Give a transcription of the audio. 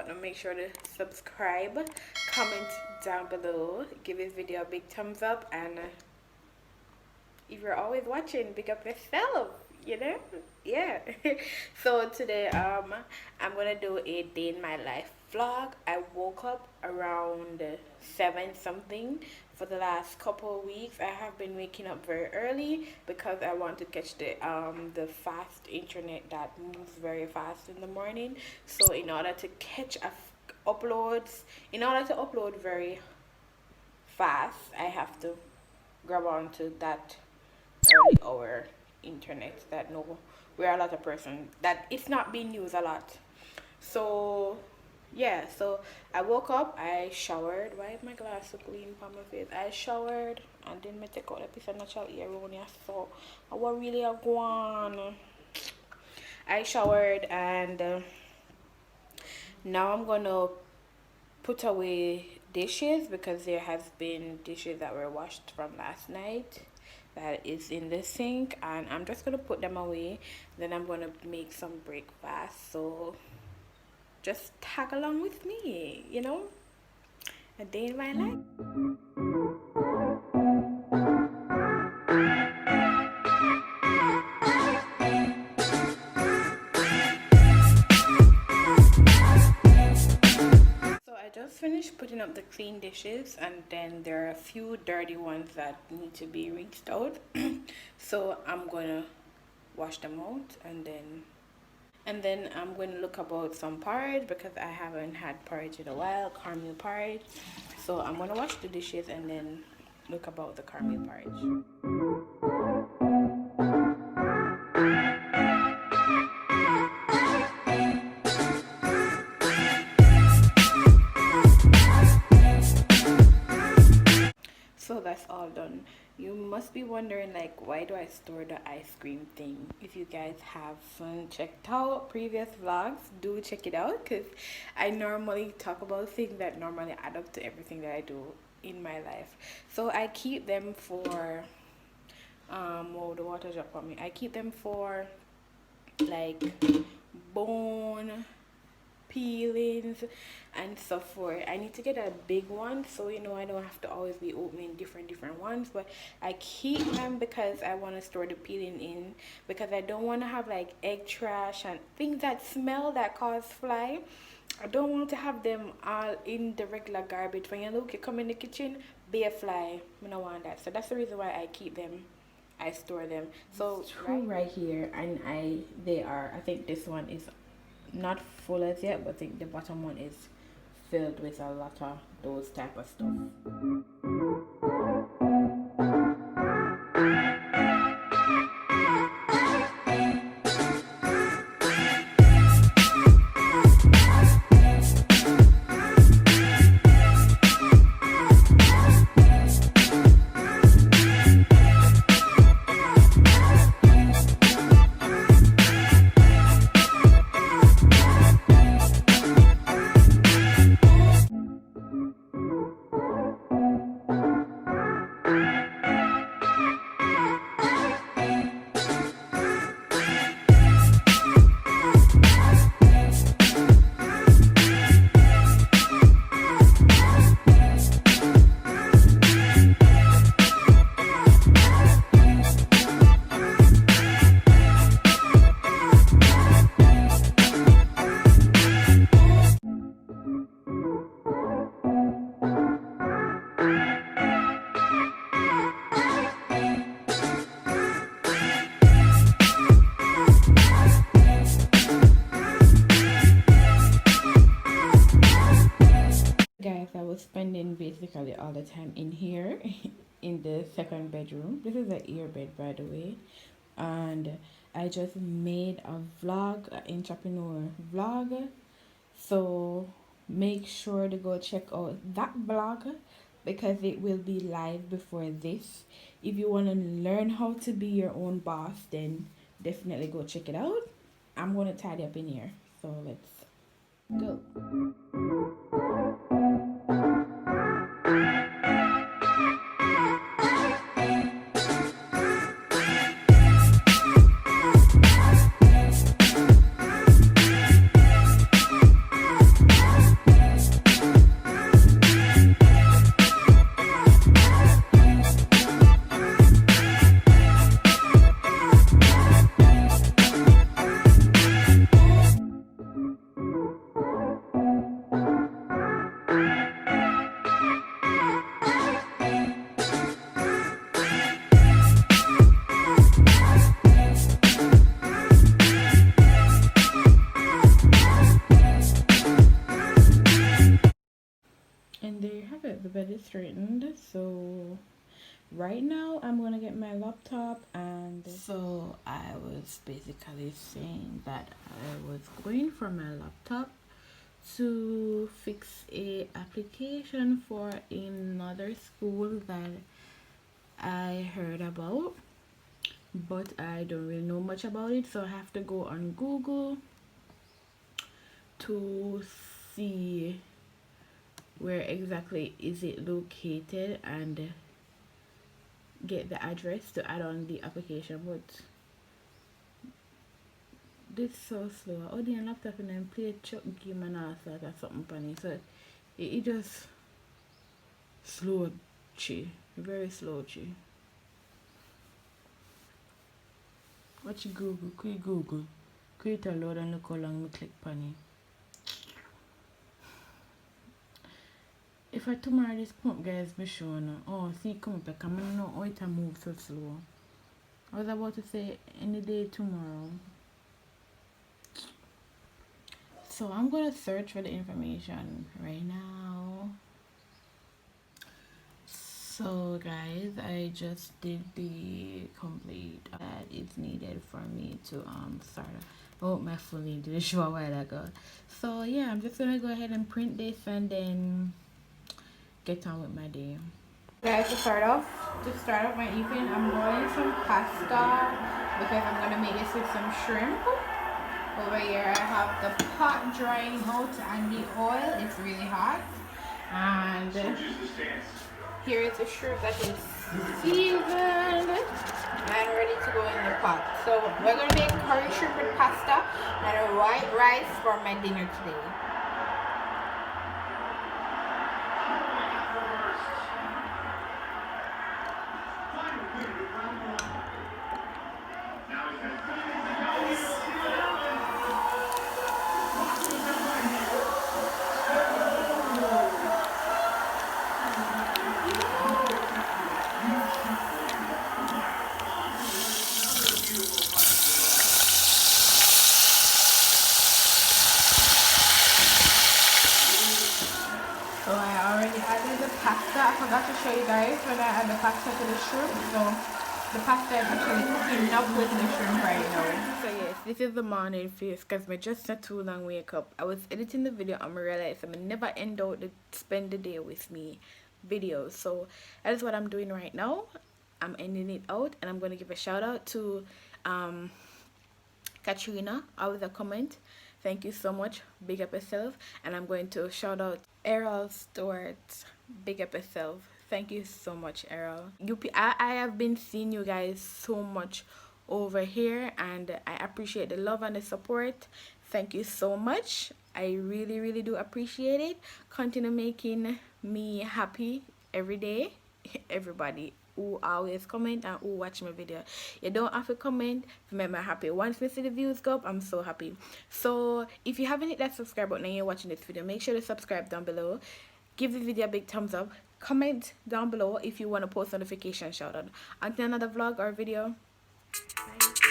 button, make sure to subscribe, comment down below, give this video a big thumbs up, and if you're always watching, pick up yourself, you know. Yeah. So today I'm gonna do a day in my life vlog. I woke up around 7 something. For the last couple of weeks I have been waking up very early because I want to catch the fast internet that moves very fast in the morning. So in order to catch uploads, in order to upload very fast, I have to grab onto that early hour internet that know where a lot of person that it's not being used a lot. So yeah, so I woke up, I showered. Why is my glass so clean for my face? I showered and then I take out a piece of natural hair on here, so I was really a go on. I showered and now I'm gonna put away dishes because there has been dishes that were washed from last night that is in the sink, and I'm just gonna put them away. Then I'm gonna make some breakfast, so just tag along with me, you know, a day in my life. So I just finished putting up the clean dishes, and then there are a few dirty ones that need to be rinsed out. So I'm gonna wash them out, and then I'm going to look about some porridge because I haven't had porridge in a while, caramel porridge. So I'm going to wash the dishes and then look about the caramel porridge. So that's all done. You must be wondering, like, why do I store the ice cream thing? If you guys haven't checked out previous vlogs, do check it out, because I normally talk about things that normally add up to everything that I do in my life. So I keep them for oh, the water drop on me. I keep them for like bone peelings and stuff. For I need to get a big one, so you know I don't have to always be opening different ones, but I keep them because I want to store the peeling in, because I don't want to have like egg trash and things that smell that cause fly. I don't want to have them all in the regular garbage. When you look, you come in the kitchen, be a fly. I don't want that. So that's the reason why I keep them, I store them. So right here, and they are, I think this one is not full as yet, but I think the bottom one is filled with a lot of those type of stuff. Guys, I was spending basically all the time in here in the second bedroom. This is an air bed, by the way, and I just made a vlog, an entrepreneur vlog, so make sure to go check out that vlog because it will be live before this. If you want to learn how to be your own boss, then definitely go check it out. I'm going to tidy up in here, so let's go. straightened. So right now I'm gonna get my laptop, and so I was basically saying that I was going for my laptop to fix a application for another school that I heard about, but I don't really know much about it, so I have to go on Google to see where exactly is it located and get the address to add on the application. But this so slow. Oh, the laptop and then play chuck game and all sort of something funny. So it just slow chi. Very slow chi. What you Google? Could you Google? Create a load and look how long me click funny. If I tomorrow this pump guys be showing. Oh, see come up like I don't know how it move so slow. I was about to say any day tomorrow. So I'm gonna search for the information right now. So guys, I just did the complete that is needed for me to start. Oh, my phone didn't show a while ago. So yeah, I'm just gonna go ahead and print this and then get on with my day. Guys, to start off my evening, I'm boiling some pasta because I'm gonna make this with some shrimp. Over here I have the pot drying out and the oil, it's really hot. And here is the shrimp that is seasoned and ready to go in the pot. So we're gonna make curry shrimp and pasta and a white rice for my dinner today. So I already added the pasta. I forgot to show you guys when I add the pasta to the shrimp. So the pasta is actually cooking up with the shrimp right now. So yes, this is the morning face because I just not too long wake up. I was editing the video and I realized I never end out to spend the day with me videos. So that is what I'm doing right now. I'm ending it out and I'm going to give a shout out to Katrina. I was a comment. Thank you so much. Big up yourself. And I'm going to shout out Errol Stewart. Big up yourself. Thank you so much, Errol. I have been seeing you guys so much over here and I appreciate the love and the support. Thank you so much. I really, really do appreciate it. Continue making me happy every day. Everybody who always comment and who watch my video, you don't have to comment to make me happy. Once we see the views go up, I'm so happy. So if you haven't hit that subscribe button and you're watching this video, make sure to subscribe down below. Give the video a big thumbs up. Comment down below if you want to post notification shout out. Until another vlog or video. Bye.